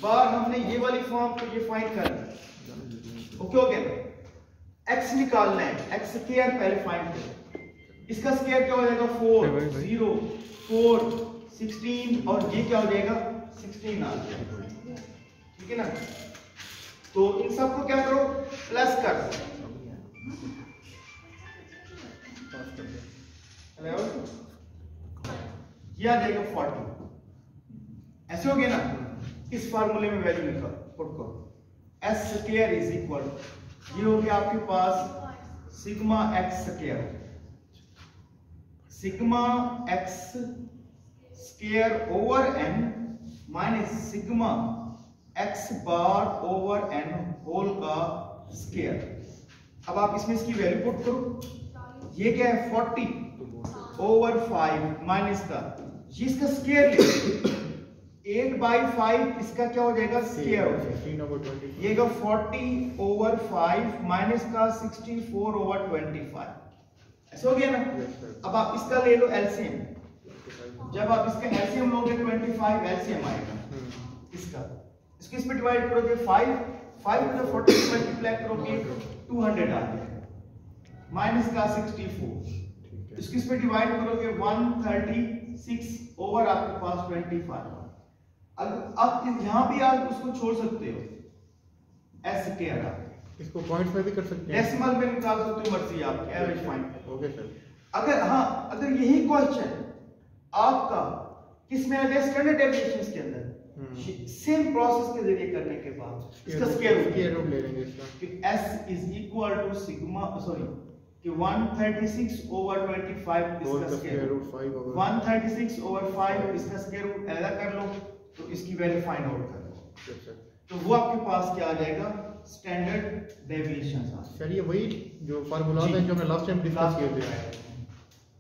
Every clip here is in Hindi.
बार हमने ये वाली फॉर्म को ये फाइंड करना है, ओके हो गया। x निकालना है, x स्क्वायर पहले फाइंड करो। इसका स्क्वायर क्या हो जाएगा 4 0 4 16 और ये क्या हो जाएगा 16 आ जाएगा, ठीक है ना। तो इन सबको क्या करो प्लस कर दो, ये आ जाएगा 40, ऐसे हो गया ना। इस फार्मूले में वैल्यू निकाल पुट करो, s स्क्वायर इज इक्वल, ये हो गया आपके पास sigma x square, sigma x square over n minus sigma x bar over n whole का स्क्वायर। अब आप इसमें इसकी वैल्यू पुट करो, ये क्या है 40 ओवर 5 माइनस का ये इसका स्क्वायर ले 8/5, इसका क्या हो जाएगा स्क्वायर हो जाएगा, ये का 40 ओवर 5 माइनस का 64 ओवर 25, ऐसा हो गया ना। अब आप इसका ले लो एलसीएम, जब आप इसका एलसीएम लोगे 25 एलसीएम आएगा इसका, इसको इसमें डिवाइड करोगे 5 को 40 से मल्टीप्लाई करोगे 200 आ जाएगा माइनस का 64, इसको इसमें डिवाइड करोगे 136 ओवर आपके पास 25। अब यहां भी आप उसको छोड़ सकते हो s स्क्वायर, इसको पॉइंट्स में भी कर सकते हैं, डेसिमल में निकाल सकते हो, मर्जी आपकी, एवरेज फाइंड। Okay sir. अगर यही क्वेश्चन आपका किसमें आ जाए स्टैंडर्ड डेविएशंस के अंदर, सेम प्रोसेस के जरिए करने के बाद इसका स्क्वायर रूट ले लेंगे इसका, कि s is equal to sigma sorry कि 136 ओवर 25 इसका स्क्वायर रूट 136 ओवर 5 इसका स्क्वायर रूट अलग कर लो, तो इसकी वैल्यू फाइंड आउट कर लो, तो वो आपके पास क्या आ जाएगा स्टैंडर्ड डेविएशन। सर ये वही जो फार्मूला है जो हमने लास्ट टाइम डिस्कस किए थे,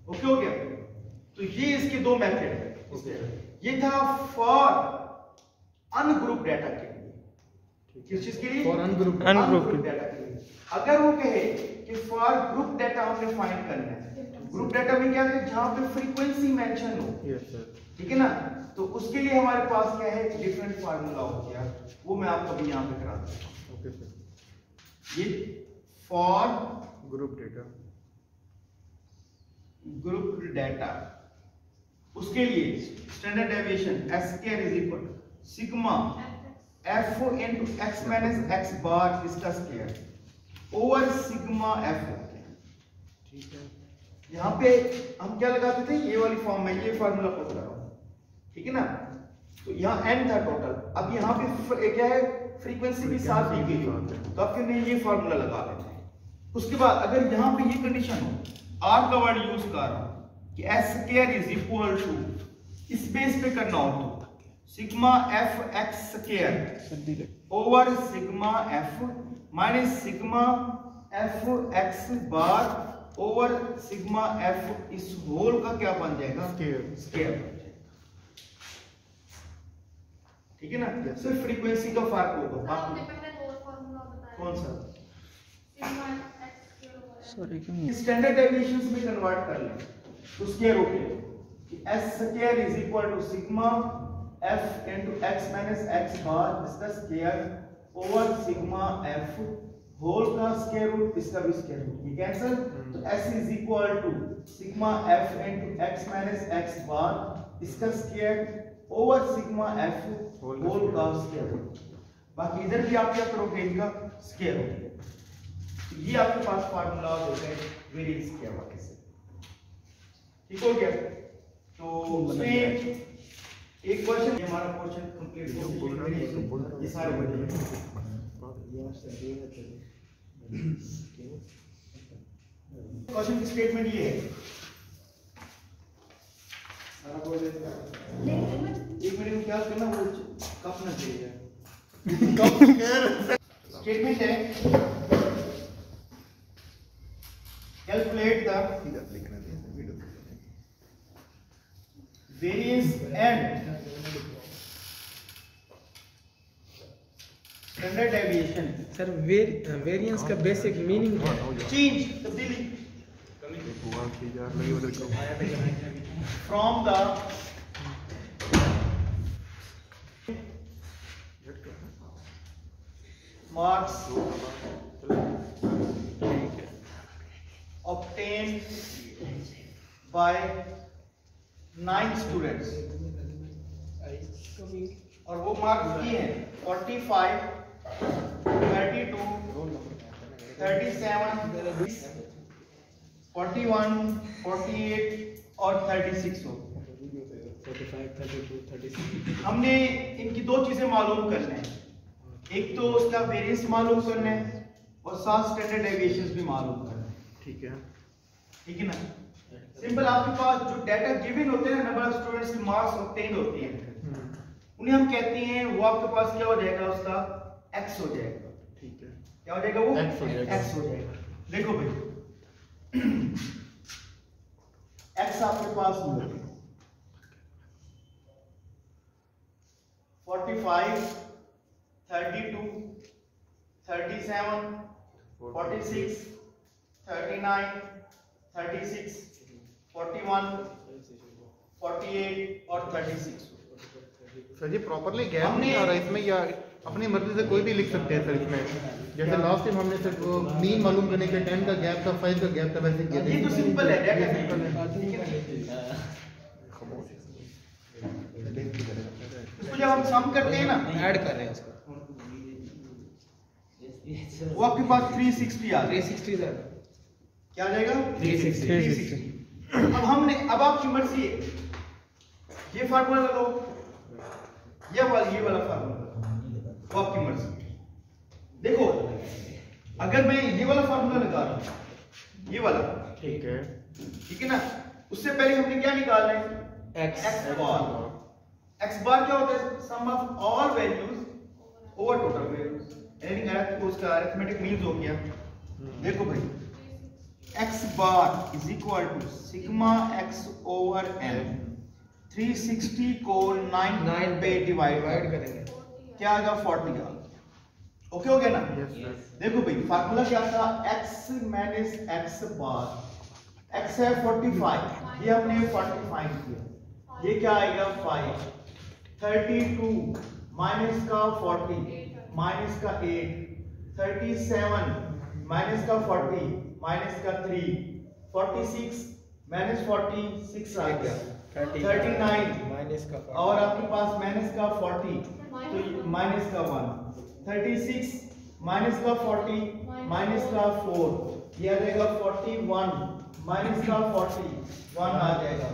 ओके हो गया। तो ये इसके दो मेथड है, ये था फॉर अनग्रुप डाटा के लिए, किस चीज के लिए, फॉर अनग्रुप डाटा के लिए। अगर वो कहे कि फॉर ग्रुप डाटा हमने फाइंड करना है, ग्रुप डाटा में क्या है जहां पे फ्रीक्वेंसी मेंशन हो, यस सर, ठीक है ना, तो उसके लिए हमारे पास क्या है डिफरेंट फार्मूला हो गया, वो मैं आपको अभी यहां पे करा दूंगा। Okay sir. ये फॉर ग्रुप डाटा उसके लिए standard deviation s square is equal sigma f into x minus x bar इसका स्क्वायर ओवर सिग्मा f होता है, ठीक है। यहाँ पे हम क्या लगाते थे, ये वाली फॉर्म में ये फार्मूला पुट कर रहा हूं, ठीक है ना। तो यहाँ n था टोटल, अब यहाँ पे क्या है फ्रीक्वेंसी भी साथ दी गई है, तो आप क्यों नहीं ये फार्मूला लगा लेते हैं। उसके बाद अगर यहाँ पे ये कंडीशन हो, r का वर्ड यूज कर रहा हूं कि s square is equal to इस बेस पे करना हो तो sigma f x square over sigma f minus sigma f x bar over sigma f इस होल का क्या बन जाएगा स्क्वायर, ठीक है ना। सिर्फ फ्रीक्वेंसी का फर्क होगा, कौन सा स्टैंडर्ड डेविएशंस में कन्वर्ट कर लें तो स्क्वायर रूट ले कि s square is equal to sigma f into x minus x bar इसका square over sigma f whole का स्क्वायर रूट इसका भी स्क्वायर रूट, ये कैंसिल, तो s is equal to sigma f into x minus x bar इसका square over sigma f whole का स्क्वायर रूट। बाकी इधर भी आप क्या करोगे इनका स्क्वायर रूट, ये आपके पास फार्मूला हो गए वेरिएंस के हवाले से, ठीक हो गया। तो उसमें एक क्वेश्चन, ये हमारा क्वेश्चन कंप्लीट हो गया, ये सारे बन गए। क्वेश्चन की स्टेटमेंट ये है, एक मिनट में क्या करना वो कप ना चाहिए, स्टेटमेंट है calculate the variance and standard deviation। Sir variance का बेसिक मीनिंग है चेंज तब्दीली from the marks ठीक है obtained by 9 students और वो मार्क्स किए हैं 45, 32, 37, 41, 48 और 36 हो। 45, 32, 36 हमने इनकी दो चीजें मालूम करना है, एक तो उसका वेरिएंस मालूम करना है और साथ स्टैंडर्ड डेविएशंस भी मालूम करना है। ठीक है ना? सिंपल, आपके पास जो डाटा गिवन होते हैं, नंबर ऑफ स्टूडेंट्स की मार्क्स ऑब्टेन होती हैं, उन्हें हम कहते हैं वो आपके पास क्या हो जाएगा, उसका x हो जाएगा। ठीक है क्या हो जाएगा वो? X हो जाएगा। x हो जाएगा। देखो भाई x आपके पास होगा 45, 32, 37, 46, 39, 36, 41, 48 और 36। सर जी प्रॉपरली गैप नहीं आ रहा इसमें, या अपनी मर्जी से कोई भी लिख सकते हैं सर इसमें? जैसे लास्ट टाइम हमने सर वो मीन मालूम करने के 10 का गैप था, 5 का गैप था, वैसे किया ये तो सिंपल है, डाटा सिंपल है। इसको जब हम सम करते हैं ना, ऐड कर रहे हैं उसको वो आपके पास 360 आ रहा है। 360 सर क्या आ जाएगा? 360 अब आपकी मर्जी है, ये फार्मूला लगाओ, ये वाला फार्मूला, वो आपकी मर्जी। देखो अगर मैं ये वाला फार्मूला लगा रहा हूं, ये वाला, ठीक है ना, उससे पहले हमने क्या निकालना है? x x बार क्या होता है? Sum of all values over total values, यानी उसका अरिथमेटिक मीन्स हो गया। देखो भाई x bar is equal to sigma x over n, 360 को 9 पे डिवाइड करेंगे, क्या आएगा? 40 आएगा। ओके हो गया ना? Yes sir. देखो भाई फार्मूला क्या था? x माइनस x बार, x है 45, ये हमने 45 किया, ये क्या आएगा? 5, 32 माइनस का 40 माइनस का 8, 37 माइनस का 40 माइनस का 3, 46 माइनस 46 आ गया, 39 माइनस का और आपके पास माइनस का 40 तो माइनस का 1, 36 माइनस का 40 माइनस का 4, ये आ जाएगा 41 माइनस का 41 आ जाएगा,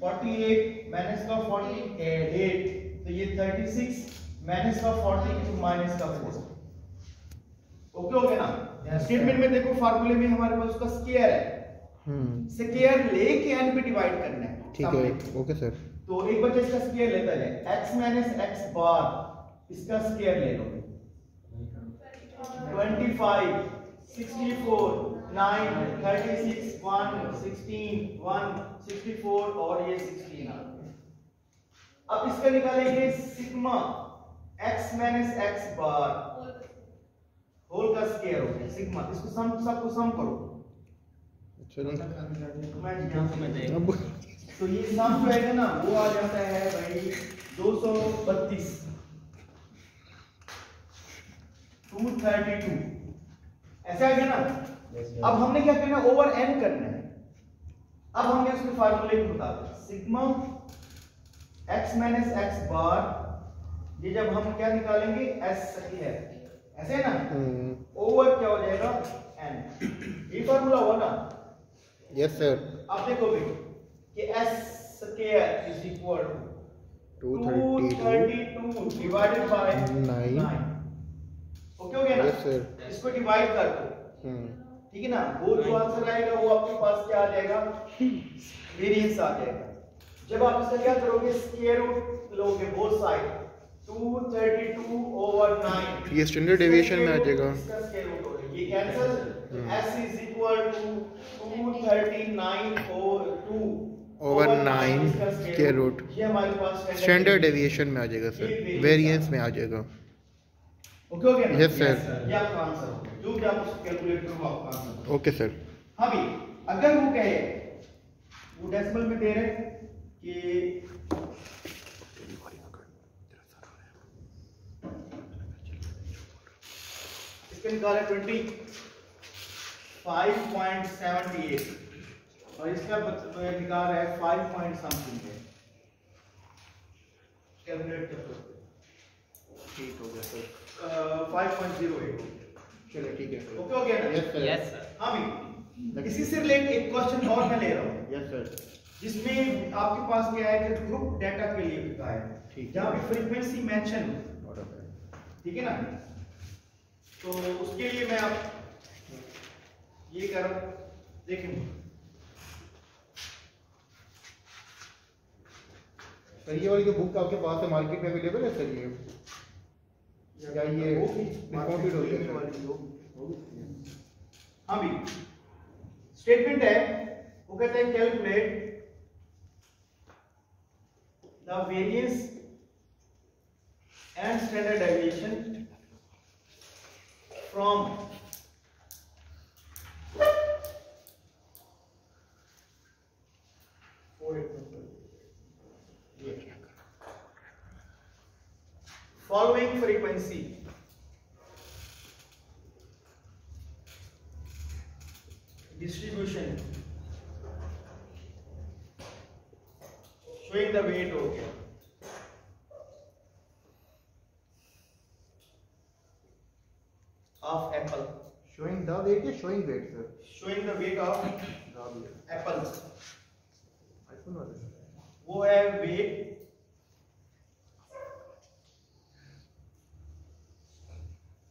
48 माइनस का 48 तो ये 36 माइनस का 40 तो माइनस का 4। ओके हो गया ना? स्टेटमेंट में देखो फार्मूले में हमारे पास उसका स्क्वायर है, स्क्वायर लेके n पे डिवाइड करना है। ठीक है ओके सर। तो एक बच्चे इसका स्क्वायर लेता जाए, x माइनस x बार, इसका स्क्वायर ले लो, 25, 64, 9, 36, 1, 16, 1, 64 और ये 16 आ गया। अब इसका निकालेंगे sigma x minus x bar whole का स्क्वायर हो गया सिग्मा, इसको सबको सम करो। तो ये सम जो है ना वो आ जाता है भाई 232, 232 ऐसे आ गया ना? अब हमने क्या करना है? ओवर n करना है। अब हमने उसके फार्मूले के मुताबिक सिग्मा x माइनस x बार, ये जब हम क्या निकालेंगे s सही है, ऐसे है ना? ओवर क्या हो जाएगा? n, ये फार्मूला हुआ ना? Yes sir. अब देखो भाई कि s square is equal to 232 divided by 9। Okay हो गया ना? Yes sir. इसको डिवाइड कर दो, ठीक है ना? वो जो आंसर आएगा वो आपके पास क्या आ जाएगा? वेरिएंस आ जाएगा। जब आप इसका क्या करोगे? स्क्वायर रूट लोगे बोथ साइड, 232 ओवर 9, ये स्टैंडर्ड डेविएशन में आ जाएगा। इसका स्क्वायर रूट होगा, ये cancel, s is equal to 239 over 9 square root, ये हमारे पास स्टैंडर्ड डेविएशन में आ जाएगा सर, वेरिएंस में आ जाएगा। ओके हो गया ना? Yes sir. ये आपका आंसर हो गया, जो भी आप उसको कैलकुलेट करो आपका आंसर। Okay sir. हाँ भी अगर वो कहे, वो डेसिमल में दे रहे कि इसका निकाला 25.78 और इसका निकाल रहा है 5 पॉइंट समथिंग है। कैलकुलेट कर सकते हैं। ठीक हो गया सर। 5.08। चलिए ठीक है सर। ओके हो गया ना? Yes sir. हाँ भी इसी से रिलेट एक क्वेश्चन और मैं ले रहा हूँ यस सर। जिसमें आपके पास क्या है कि ग्रुप डाटा के लिए लिखा है ठीक। जहाँ पे फ्रीक्वेंसी मेंशन हो, ठीक है ना? तो उसके लिए मैं आप ये करो, देखें सर ये वाली जो बुक आपके पास है मार्केट में अवेलेबल है सर? ये क्या ये डिस्काउंटेड हो गया सर? हाँ भी स्टेटमेंट है, वो कहते हैं calculate the variance and standard deviation from following frequency distribution showing the weight हो गया of apple, showing the weight या showing weight sir? showing the weight of apples, iPhone वाले सर। वो है weight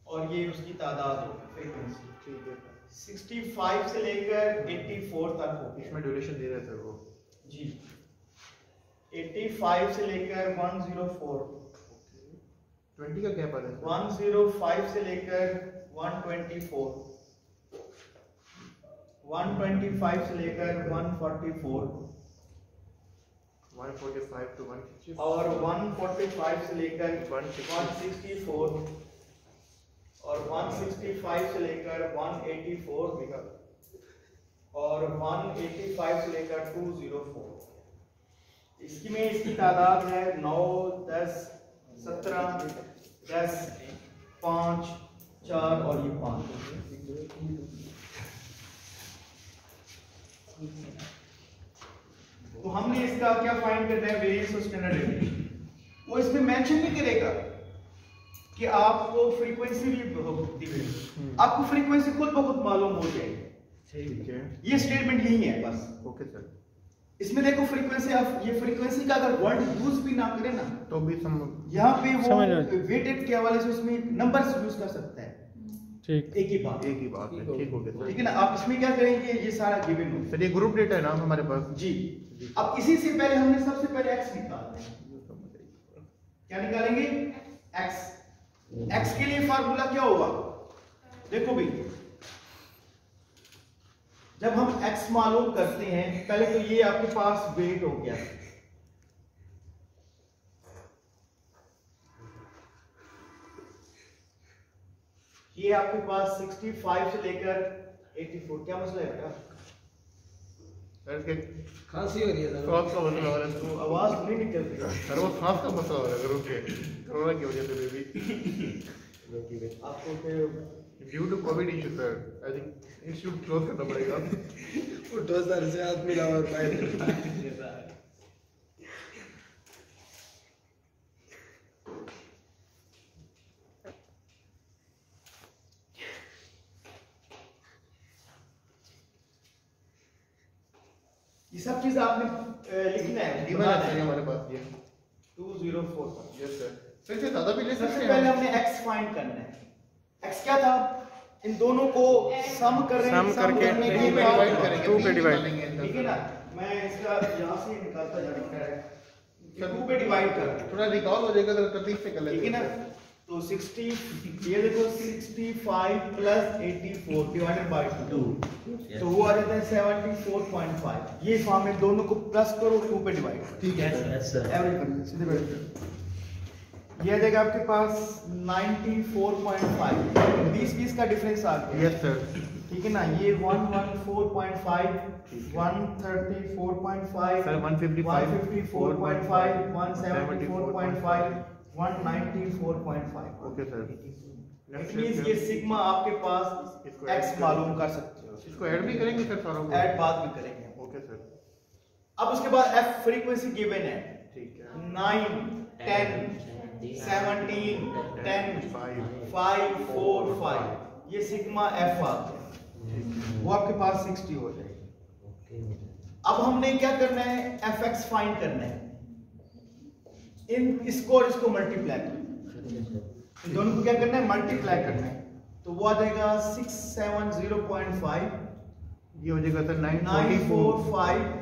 और ये उसकी तादाद होगी फ्रीक्वेंसी। ठीक है 65 से लेकर 84 तक हो गया इसमें ड्यूरेशन दे रहा है सर वो। जी। 85 से लेकर 104, 20 का गैप आ रहा है सर। 105 से लेकर 124, 125 से लेकर 144 145 to 160 और 145 से लेकर 164 164 और 165 से लेकर 184 और 185 से लेकर 204। इसकी में इसकी तादाद है 9, 10, 17, 10, 5, 4 और ये 5। तो हमने इसका क्या फाइंड करना है, वेरिएंस और स्टैंडर्ड डेविएशन। वो इसमें मेंशन नहीं करेगा कि आपको फ्रीक्वेंसी भी दी हुई, आपको फ्रीक्वेंसी खुद ब खुद मालूम हो जाएगी। ठीक है ये स्टेटमेंट यही है बस। Okay sir. इसमें देखो फ्रीक्वेंसी, आप ये फ्रीक्वेंसी का अगर वर्ड यूज भी ना करें ना तो भी सम यहाँ पे वो समझ लो। वेटेड के हवाले से उसमें नंबर्स यूज कर सकता है। ठीक। एक ही बात एक ही बात है। ठीक हो गया सर। ठीक है ना? आप इसमें क्या करेंगे, ये सारा गिवन हो सर ये ग्रुप डेटा है ना हमारे पास? जी। अब इसी से पहले हमने सबसे पहले x निकालना है। क्या निकालेंगे? x। x के लिए फार्मूला क्या होगा, देखो भी, जब हम x मालूम करते हैं पहले तो ये आपके पास वेट हो गया, ये आपके पास 65 से लेकर 84। क्या मसला है बेटा? सर के खांसी हो रही है सर। स्वाद का मसला हो रहा है तो आवाज नहीं निकल रही। सर। वो सांस का मसला हो रहा है ग्रुप के कोरोना की वजह से बेबी। आपको फिर due to COVID issue sir I think institute close करना पड़ेगा। उठो सर से हाथ मिलाओ और पैर ये सब चीज आपने लिखना है, ईमेल बनाना है है। हमारे पास ये 204 पर। Yes sir. सर ये ज्यादा भी ले सकते सबसे हैं पहले हम? हमने x फाइंड करना है। x क्या था, इन दोनों को सम कर रहे हैं, सम करके करने के टू पे बाद- डिवाइड करेंगे। 2 पे डिवाइड। ठीक है ना? मैं इसका यहाँ से निकालता जा रहा हूँ, 2 पे डिवाइड कर, थोड़ा रिकॉल हो जाएगा सर, तरतीब से कर लेते ठीक है ना? तो 60, ये देखो 65 प्लस 84 डिवाइडेड बाय 2, तो वो आ जाता है 74.5। ये फॉर्म में दोनों को प्लस करो, 2 पे डिवाइड करो। ठीक है एवरेज कर लो, सीधे बैठ जाओ। ये आ जाएगा आपके पास 94.5, 20 का डिफरेंस आ गया। Yes sir. ठीक है ना? ये 114.5, 134.5, sir 155, 154.5, 174.5, 194.5। Okay sir. It means ये सिग्मा आपके पास इसको x add मालूम कर सकते हो। इसको ऐड भी करेंगे सर सारा को? ऐड बाद में करेंगे। Okay sir. अब उसके बाद f फ्रीक्वेंसी गिवन है, ठीक है। 9 10 17 10 5 4 5, ये सिग्मा f आ गया, वो आपके पास 60 हो जाएगी। अब हमने क्या करना है, fx फाइंड करना है, इन इसको और इसको मल्टीप्लाई करना है, इन दोनों को क्या करना है, मल्टीप्लाई करना है, तो वो आ जाएगा 670.5, ये हो जाएगा सर 945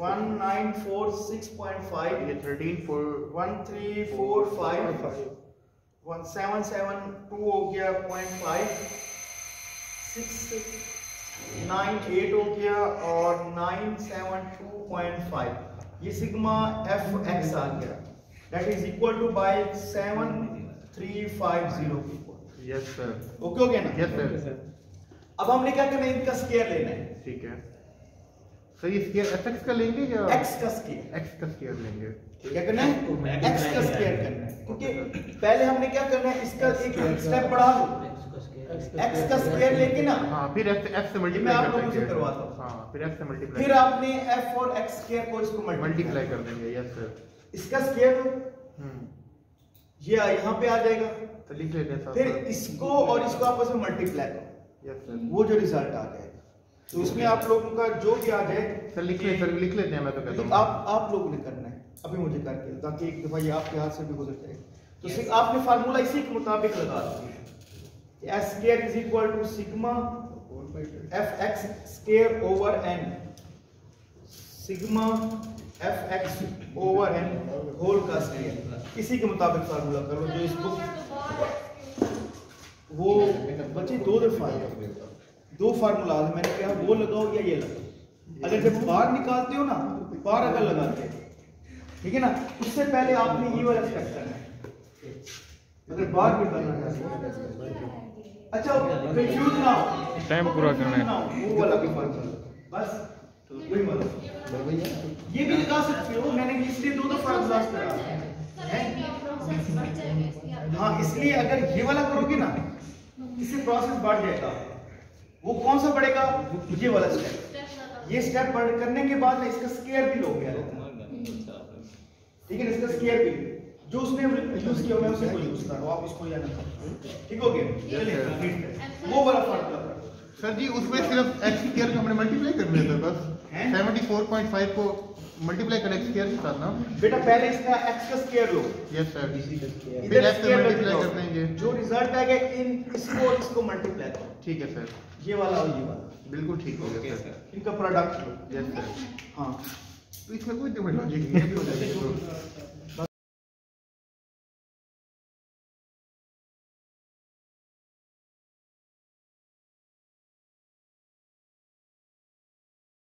1946.5, ये 13 1345 1772 हो गया 0.5, 698 हो गया और 972.5, ये सिग्मा एफ एक्स आ गया, that is equal to by 7350। Yes sir. Okay हो गया ना? Yes sir. अब हमने क्या करना है, इनका स्क्वायर लेना है, ठीक है सर। ये स्क्वायर fx का लेंगे या x का स्क्वायर, x का स्क्वायर लेंगे? क्या करना है, x का स्क्वायर करना है, क्योंकि पहले हमने क्या करना है, इसका एक स्टेप बढ़ा लो, x का स्क्वायर लेके ना, हाँ फिर f से मैं मल्टीप्लाई आप कर लोगों से देंगे। करवाता हूँ, हाँ फिर f से मल्टीप्लाई, फिर आपने f और x स्क्वायर को इसको मल्टीप्लाई कर देंगे। Yes sir. इसका स्क्वायर ये यहाँ पे आ जाएगा, तो लिख लेते हैं साथ फिर साथ। इसको और इसको आपस में मल्टीप्लाई करो, यस सर। वो जो रिजल्ट आ जाएगा, तो इसमें आप लोगों का जो भी आ जाए सर लिख ले, सर लिख लेते हैं, मैं तो कहता हूँ आप लोगों ने करना है अभी मुझे करके, ताकि एक दफा ये आपके हाथ से भी गुजर जाए। तो आपने फार्मूला इसी के मुताबिक लगा दिया, s square is equal to sigma fx square over n, sigma fx over n whole का स्क्वायर, इसी के मुताबिक फार्मूला करो। जो इसको वो बच्चे दो फार्मूला मैंने कहा, वो लगाओ या ये लगाओ, अगर जब बाहर निकालते हो ना, बाहर अगर लगाते हो, ठीक है ना, उससे पहले आपने ये वाला स्टेप करना है, अगर बाहर निकालना है। अच्छा कंफ्यूज ना हो, टाइम पूरा करना है, वो वाला भी फार्मूला बस वही मतलब ये भी लगा सकते हो, मैंने इसलिए दो फार्मूला करा है। हाँ, इसलिए अगर ये वाला करोगे ना, इससे प्रोसेस बढ़ जाएगा। वो कौन सा बढ़ेगा, ये वाला स्टेप, ये स्टेप करने के बाद ना इसका स्क्वायर भी लोगे, ठीक है, इसका स्क्वायर भी जो उसने यूज किया मैं उसे को यूज करो, आप इसको या ना, ठीक हो गया? चलिए वो वाला फार्मूला सर जी। उसमें सिर्फ x स्क्वायर को हमने मल्टीप्लाई करना है बस, 74.5 को मल्टीप्लाई कर x स्क्वायर के साथ ना बेटा, पहले इसका x का स्क्वायर लो। Yes sir. इधर फिर f से स्क्वायर मल्टीप्लाई कर देंगे, जो रिजल्ट आएगा इन इसको और इसको मल्टीप्लाई करो, ठीक है सर। ये वाला और ये वाला, बिल्कुल ठीक हो गया सर। इनका प्रोडक्ट लो। Yes sir. हाँ, तो इसमें कोई लॉजिक नहीं है।